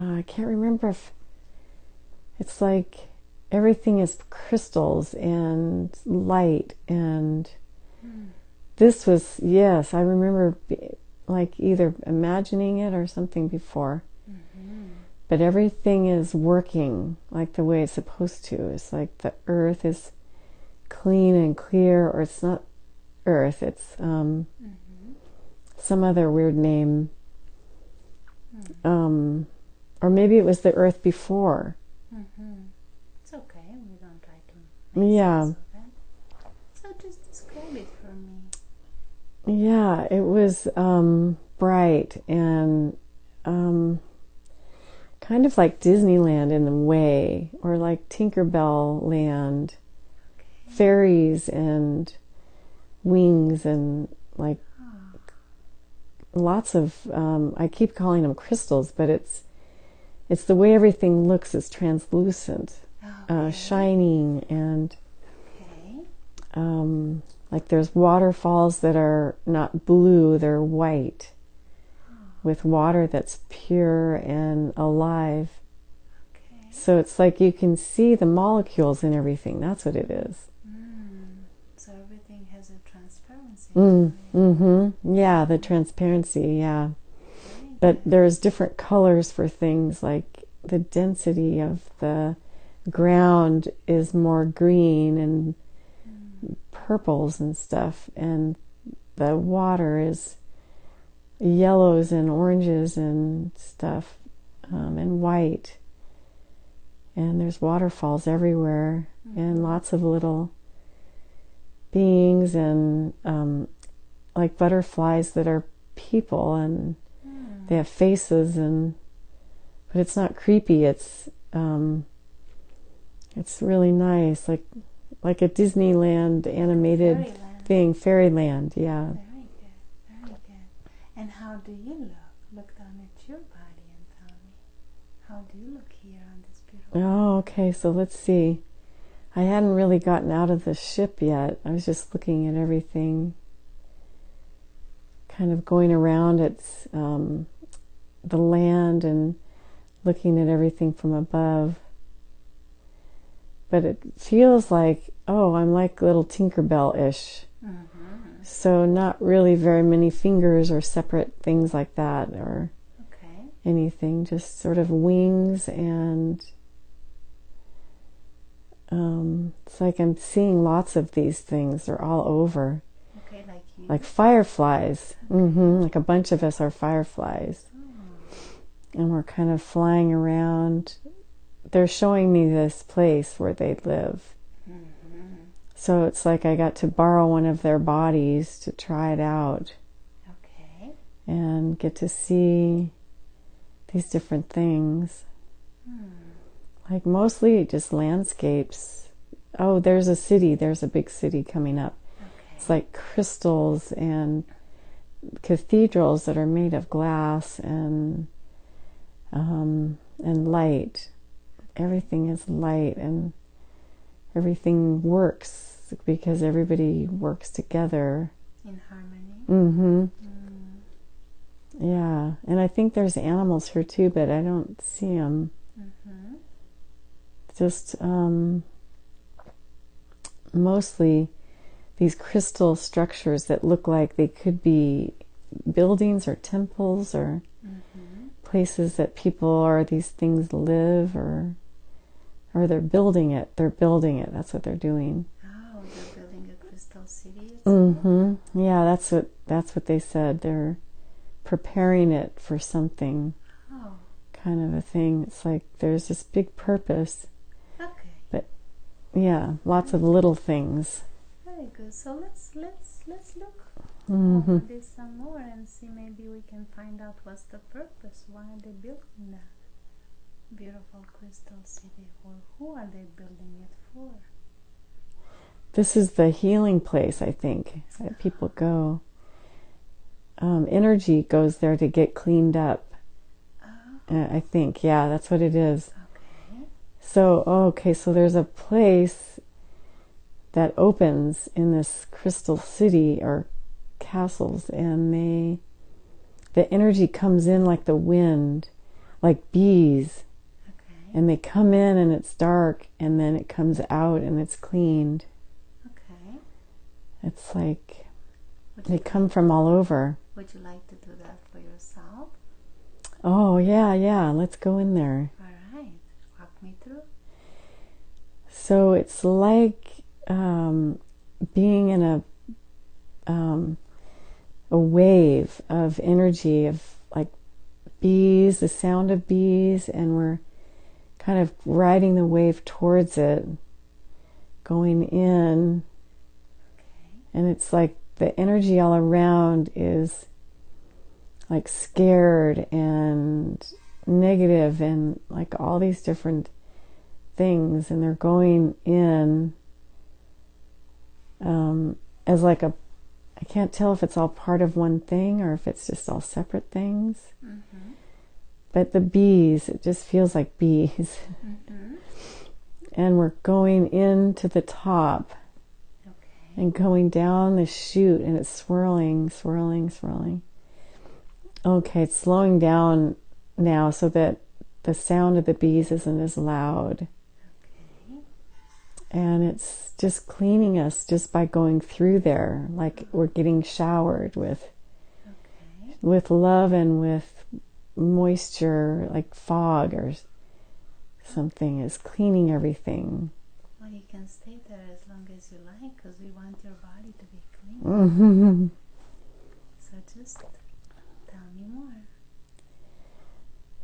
I can't remember if it's like everything is crystals and light, and this was, yes, I remember like either imagining it or something before. But everything is working like the way it's supposed to. It's like the earth is clean and clear, or it's not earth, it's some other weird name. Or maybe it was the earth before. It's okay, we don't try to make sense of that. So just describe it for me. Yeah, it was bright and kind of like Disneyland in a way, or like Tinkerbell land, fairies and wings and like lots of, I keep calling them crystals, but it's the way everything looks is translucent, shining, and like there's waterfalls that are not blue, they're white, with water that's pure and alive. So it's like you can see the molecules in everything. That's what it is. So everything has a transparency. Yeah, the transparency, yeah. But there's different colors for things, like the density of the ground is more green and purples and stuff, and the water is yellows and oranges and stuff, and white. And there's waterfalls everywhere, and lots of little beings, and like butterflies that are people, and they have faces, but it's not creepy. It's really nice, like a Disneyland animated thing, fairyland. Yeah. Very good, very good. And how do you look? Look down at your body and tell me, how do you look here on this beautiful? Oh, okay. So let's see. I hadn't really gotten out of the ship yet. I was just looking at everything, kind of going around its the land and looking at everything from above. But it feels like, oh, I'm like little Tinkerbell-ish. So not really very many fingers or separate things like that, or anything, just sort of wings, and it's like I'm seeing lots of these things. They're all over. Okay, like you? Like fireflies. Like a bunch of us are fireflies. And we're kind of flying around. They're showing me this place where they live. So it's like I got to borrow one of their bodies to try it out. And get to see these different things. Like mostly just landscapes. Oh, there's a city. There's a big city coming up. It's like crystals and cathedrals that are made of glass and light. Everything is light, and everything works because everybody works together in harmony. Yeah, and I think there's animals here too, but I don't see them. Just mostly these crystal structures that look like they could be buildings or temples or places that people or these things live, or they're building it. They're building it. That's what they're doing. Oh, they're building a crystal city. Yeah, that's what they said. They're preparing it for something, kind of a thing. It's like there's this big purpose. But yeah, lots of little things. Very good. So let's look over this some more and see, maybe we can find out what's the purpose. Why are they building that beautiful crystal city? Or who are they building it for? This is the healing place, I think, that people go. Energy goes there to get cleaned up. I think, yeah, that's what it is. So there's a place that opens in this crystal city or castles, and the energy comes in like the wind, like bees. Okay. And they come in and it's dark, and then it comes out and it's cleaned. Okay. It's like they come from all over. Would you like to do that for yourself? Oh, yeah. Let's go in there. All right. Walk me through. So it's like being in a wave of energy of like bees, the sound of bees, and we're kind of riding the wave towards it, going in. Okay. And it's like the energy all around is like scared and negative and like all these different things, and they're going in as like I can't tell if it's all part of one thing or if it's just all separate things. Mm-hmm. But the bees, it just feels like bees. Mm-hmm. And we're going into the top. Okay. And going down the chute, and it's swirling. Okay, it's slowing down now so that the sound of the bees isn't as loud. Okay. And it's just cleaning us just by going through there, like we're getting showered with love and with moisture, like fog or something is cleaning everything. Well, you can stay there as long as you like, because we want your body to be clean. Mm-hmm. So just tell me more.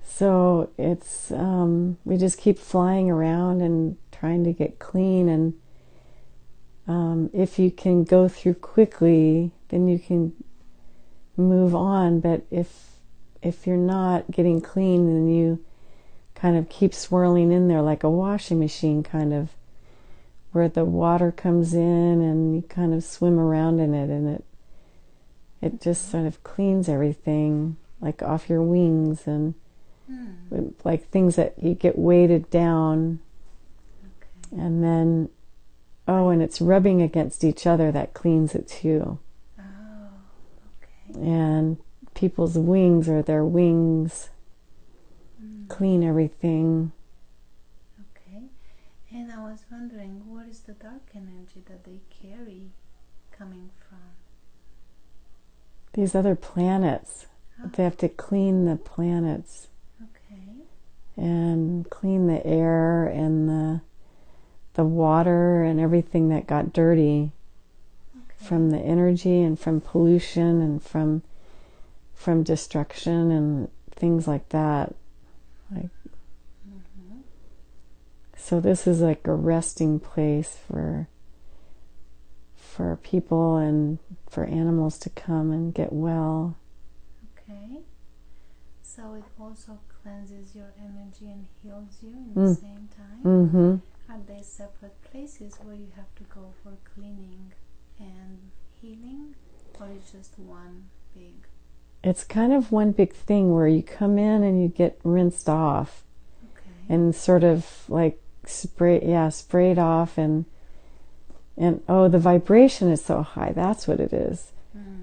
So it's we just keep flying around and trying to get clean, and if you can go through quickly, then you can move on. But if you're not getting clean, then you kind of keep swirling in there like a washing machine, kind of, where the water comes in and you kind of swim around in it, and it just sort of cleans everything, like off your wings and like things that you get weighted down. Okay. And then and it's rubbing against each other, that cleans it too. Oh, okay. And people's wings or their wings clean everything. Okay. And I was wondering, what is the dark energy that they carry coming from? These other planets. Oh. They have to clean the planets. Okay. And clean the air and the water and everything that got dirty from the energy and from pollution and from destruction and things like that. Like, so this is like a resting place for people and for animals to come and get well. Okay. So it also cleanses your energy and heals you in the same time. Mm-hmm. Are they separate places where you have to go for cleaning and healing, or is just one big? It's kind of one big thing where you come in and you get rinsed off. Okay. And sort of like sprayed off, and the vibration is so high. That's what it is.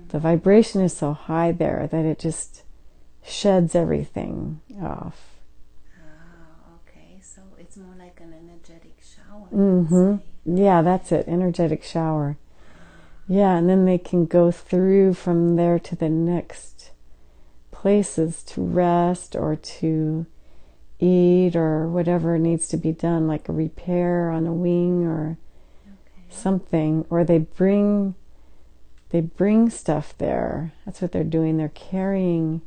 The vibration is so high there that it just sheds everything off. Oh, okay. So it's more like an energetic shower. Mm-hmm. Yeah, that's it. Energetic shower. Yeah, and then they can go through from there to the next places to rest or to eat or whatever needs to be done, like a repair on a wing or something. Or they bring stuff there. That's what they're doing. They're carrying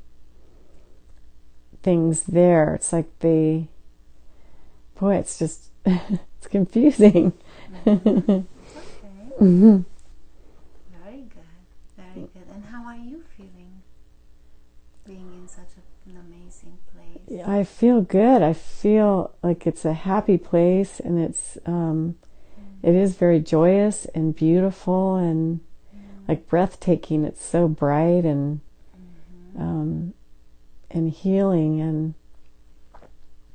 things there. It's like it's just it's confusing. Okay. Mm-hmm. Very good. And how are you feeling being in such an amazing place? I feel good. I feel like it's a happy place, and it's it is very joyous and beautiful and like breathtaking. It's so bright and healing. And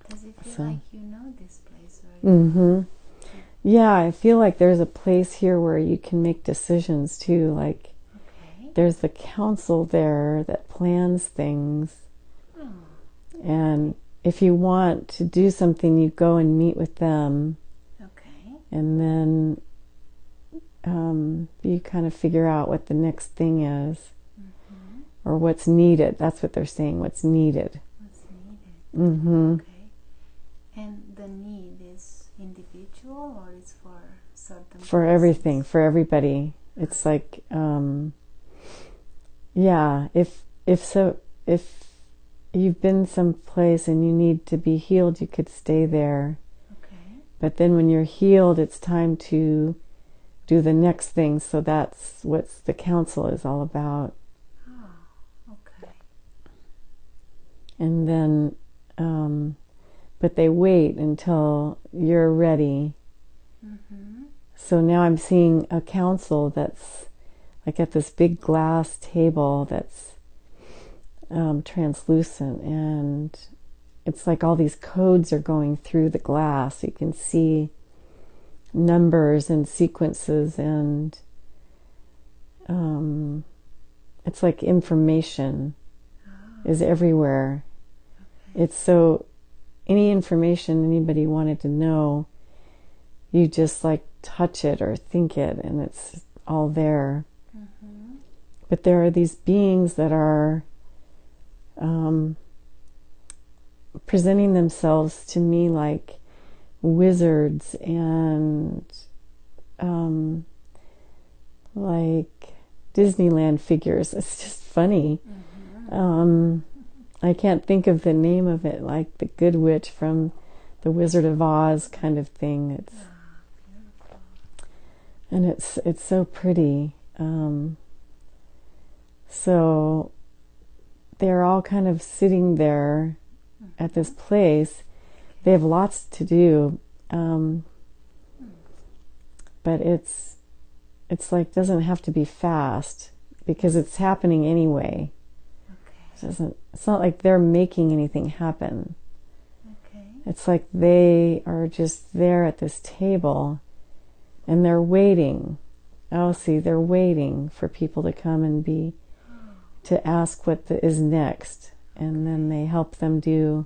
does it feel like you know this place very well? Yeah, I feel like there's a place here where you can make decisions too. Like there's the council there that plans things, and if you want to do something, you go and meet with them. Okay. And then you kind of figure out what the next thing is, or what's needed. That's what they're saying, what's needed. What's needed. Mm-hmm. Okay. And the need is individual, or it's for certain For persons? everything, for everybody. It's like, yeah, if you've been someplace and you need to be healed, you could stay there. Okay. But then when you're healed, it's time to do the next thing. So that's what the council is all about. Oh, okay. And then, but they wait until you're ready. Mm-hmm. So now I'm seeing a council that's like at this big glass table that's translucent, and it's like all these codes are going through the glass. You can see numbers and sequences, and it's like information is everywhere. Okay. It's so, any information anybody wanted to know, you just like touch it or think it, and it's all there. Mm-hmm. But there are these beings that are presenting themselves to me like wizards and like Disneyland figures. It's just funny. Mm-hmm. I can't think of the name of it, like the Good Witch from the Wizard of Oz kind of thing. It's Beautiful. and it's so pretty. So they're all kind of sitting there at this place. They have lots to do, but it's like doesn't have to be fast because it's happening anyway. Okay. It's not like they're making anything happen. Okay. It's like they are just there at this table and they're waiting. Oh, see, they're waiting for people to come and to ask what is next. And then they help them do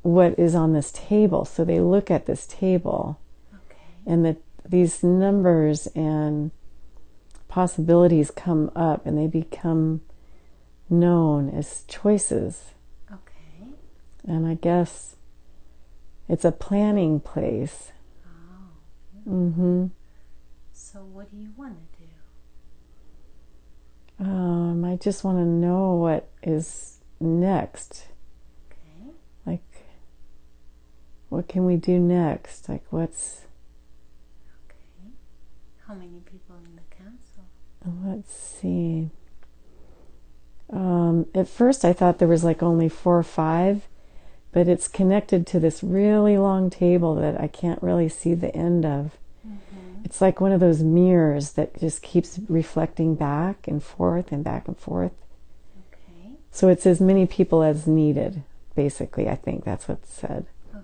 what is on this table. So they look at this table, Okay. and these numbers and possibilities come up, and they become known as choices. Okay. And I guess it's a planning place. Oh. Mm-hmm. So what do you want to do? I just want to know what is next. Okay. Like, what can we do next? Like, what's... Okay. How many people in the council? Let's see. At first I thought there was like only 4 or 5, but it's connected to this really long table that I can't really see the end of. Mm-hmm. It's like one of those mirrors that just keeps reflecting back and forth and back and forth. Okay. So it's as many people as needed, basically. I think that's what's said. Okay.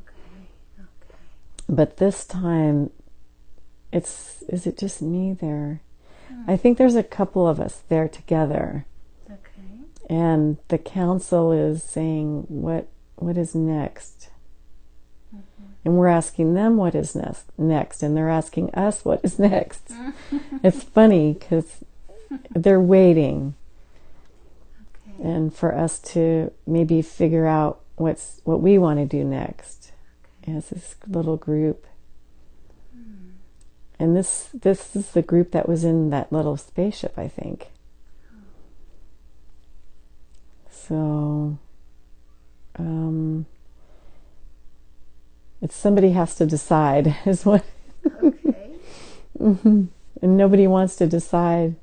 Okay. But this time, is it just me there? I think there's a couple of us there together. Okay. And the council is saying, what is next? Mm-hmm. And we're asking them what is next, and they're asking us what is next. It's funny because they're waiting, Okay. and for us to maybe figure out what we want to do next as this little group. And this is the group that was in that little spaceship, I think. So, it's somebody has to decide, is what. Okay. Mm-hmm. And nobody wants to decide.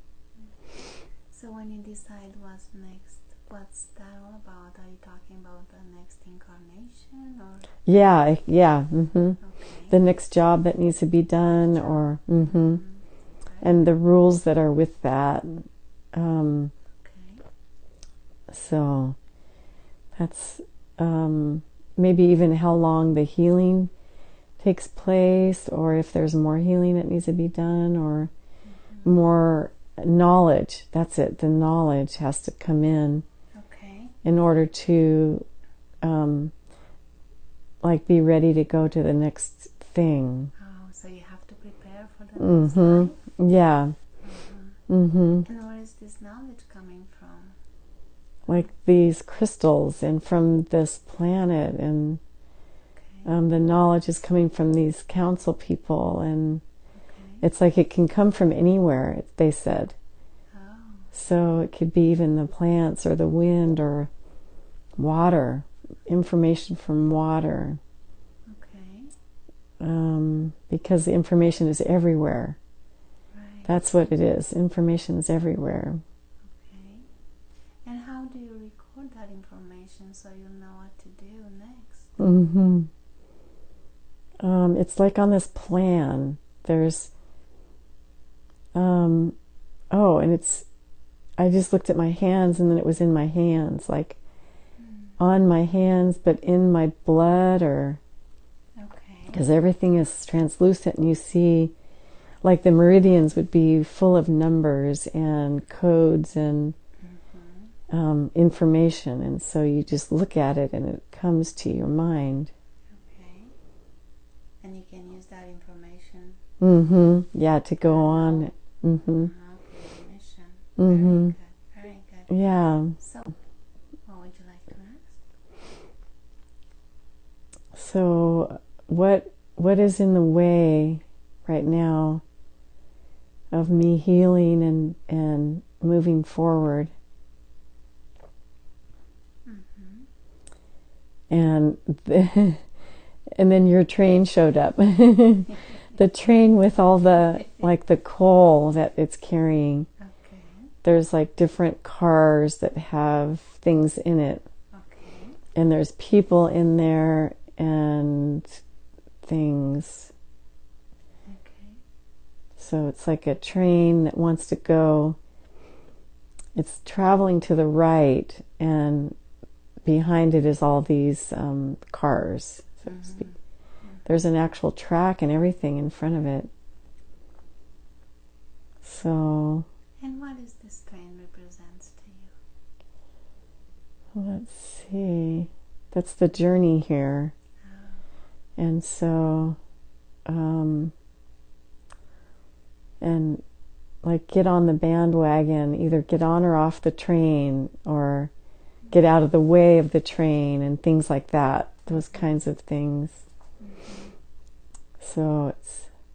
So when you decide what's next, what's that all about? Are you talking about the next incarnation, or? Yeah. Mm-hmm. Okay. The next job that needs to be done, or Okay. and the rules that are with that. Okay. So that's maybe even how long the healing takes place, or if there's more healing that needs to be done, or more knowledge. That's it. The knowledge has to come in Okay. order to like be ready to go to the next thing. Oh, so you have to prepare for the next life? Yeah. And where is this knowledge coming from? Like these crystals and from this planet, and the knowledge is coming from these council people, and it's like it can come from anywhere, they said. So it could be even the plants or the wind or water, information from water. Because the information is everywhere. Right. That's what it is. Information is everywhere. Okay. And how do you record that information so you know what to do next? It's like on this plan. There's and it's, I just looked at my hands, and then it was in my hands, like on my hands, but in my blood, or because everything is translucent, and you see, like the meridians would be full of numbers and codes and information, and so you just look at it, and it comes to your mind. Okay. And you can use that information. Yeah, to go on. Okay, mission. Very good. Very good. Yeah. So, what would you like to ask? So, what is in the way right now of me healing and moving forward? And and then your train showed up. The train with all the, like the coal that it's carrying. Okay. There's like different cars that have things in it. Okay. And there's people in there and things. Okay. So it's like a train that wants to go. It's traveling to the right, and behind it is all these cars, so to speak. There's an actual track and everything in front of it. So. And what is this train represents to you? Let's see. That's the journey here. And so, and like get on the bandwagon, either get on or off the train, or get out of the way of the train, and things like that. Those kinds of things. So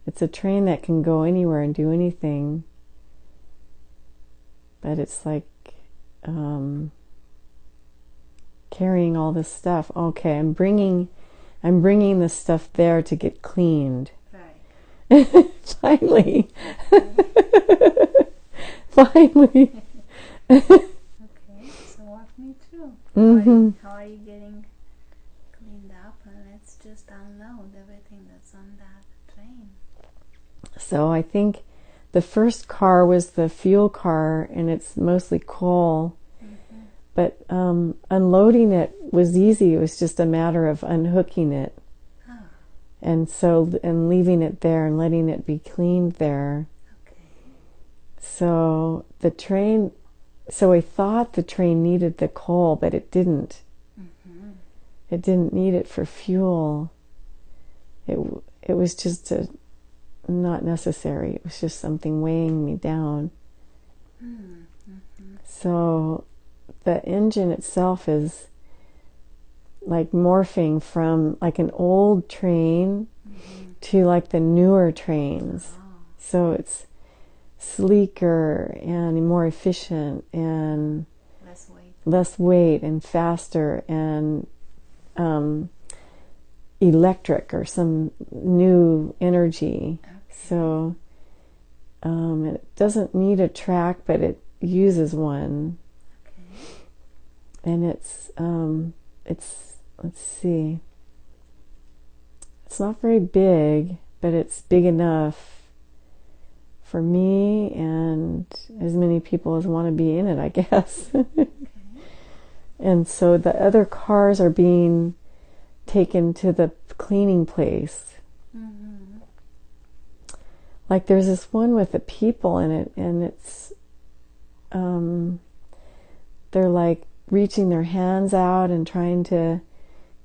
it's a train that can go anywhere and do anything, but it's like carrying all this stuff. Okay, I'm bringing the stuff there to get cleaned. Right. Finally. Finally. Okay, so walk me through. How are you getting cleaned up? And let's just unload everything that's on that train. So I think the first car was the fuel car, and it's mostly coal. But unloading it was easy. It was just a matter of unhooking it. And leaving it there and letting it be cleaned there. Okay. So the train, so I thought the train needed the coal, but it didn't. It didn't need it for fuel. It was just not necessary. It was just something weighing me down. So the engine itself is like morphing from like an old train to like the newer trains. So it's sleeker and more efficient and less weight and faster and electric or some new energy. So it doesn't need a track, but it uses one. And it's let's see, it's not very big, but it's big enough for me and as many people as want to be in it, I guess. And so the other cars are being taken to the cleaning place. Like there's this one with the people in it, and it's they're like reaching their hands out and trying to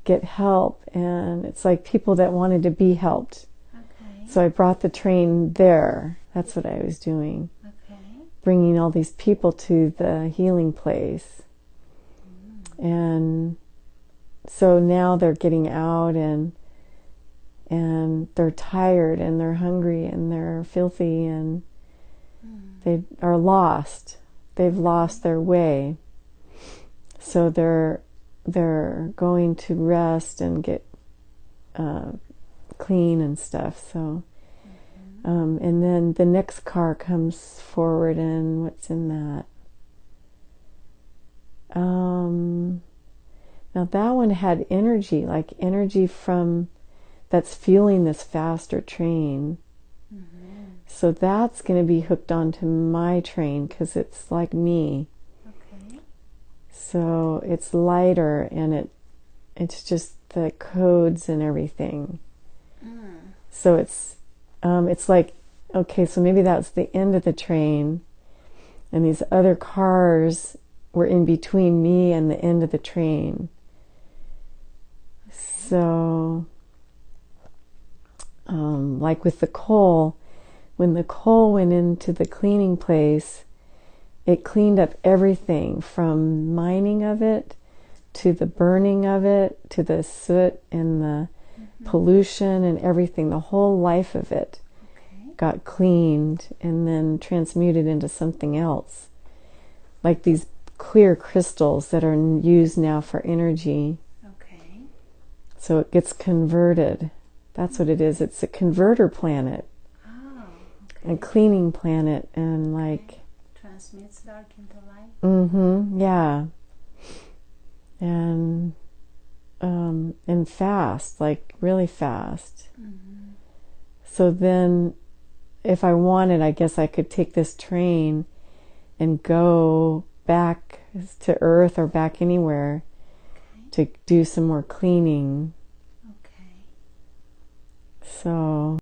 get help, and it's like people that wanted to be helped. Okay. So I brought the train there. That's what I was doing. Okay. Bringing all these people to the healing place. And so now they're getting out, and they're tired, and they're hungry, and they're filthy, and they are lost. They've lost their way. So they're going to rest and get clean and stuff. So and then the next car comes forward, and what's in that? Now that one had energy, like energy from that's fueling this faster train. So that's going to be hooked onto my train because it's like me. Okay. So it's lighter, and it's just the codes and everything. So it's like, okay, so maybe that's the end of the train, and these other cars were in between me and the end of the train. So like with the coal, when the coal went into the cleaning place, it cleaned up everything from mining of it to the burning of it to the soot and the pollution and everything. The whole life of it got cleaned and then transmuted into something else, like these clear crystals that are used now for energy. Okay. So it gets converted. That's what it is. It's a converter planet. A cleaning planet, and like transmutes dark into light. Yeah. And fast, like really fast. So then if I wanted, I guess I could take this train and go back to Earth or back anywhere to do some more cleaning. Okay. So